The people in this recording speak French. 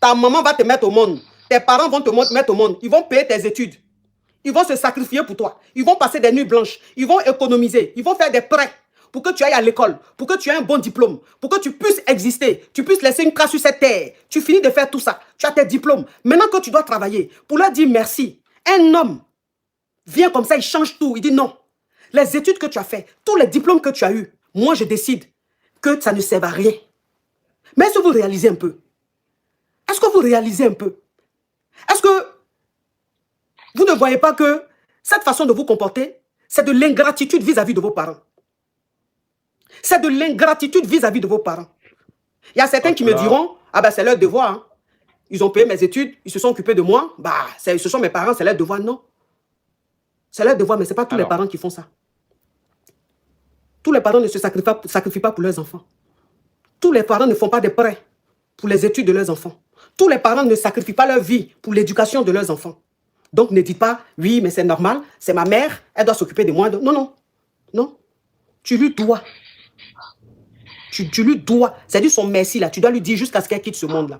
Ta maman va te mettre au monde. Tes parents vont te mettre au monde. Ils vont payer tes études. Ils vont se sacrifier pour toi. Ils vont passer des nuits blanches. Ils vont économiser. Ils vont faire des prêts pour que tu ailles à l'école, pour que tu aies un bon diplôme, pour que tu puisses exister, tu puisses laisser une trace sur cette terre. Tu finis de faire tout ça. Tu as tes diplômes. Maintenant que tu dois travailler, pour leur dire merci, un homme vient comme ça, il change tout. Il dit non. Les études que tu as fait, tous les diplômes que tu as eus, moi je décide que ça ne sert à rien. Mais est-ce que vous réalisez un peu? Est-ce que vous réalisez un peu? Est-ce que vous ne voyez pas que cette façon de vous comporter, c'est de l'ingratitude vis-à-vis de vos parents? C'est de l'ingratitude vis-à-vis de vos parents. Il y a certains qui me diront, ah ben c'est leur devoir. Hein. Ils ont payé mes études, ils se sont occupés de moi. Bah, ce sont mes parents, c'est leur devoir. Non. C'est leur devoir, mais ce n'est pas tous les parents qui font ça. Tous les parents ne se sacrifient pas pour leurs enfants. Tous les parents ne font pas des prêts pour les études de leurs enfants. Tous les parents ne sacrifient pas leur vie pour l'éducation de leurs enfants. Donc ne dites pas, oui, mais c'est normal, c'est ma mère, elle doit s'occuper de moi. Non, non, non. Tu lui dois. Tu lui dois. C'est-à-dire son merci là, tu dois lui dire jusqu'à ce qu'elle quitte ce monde là.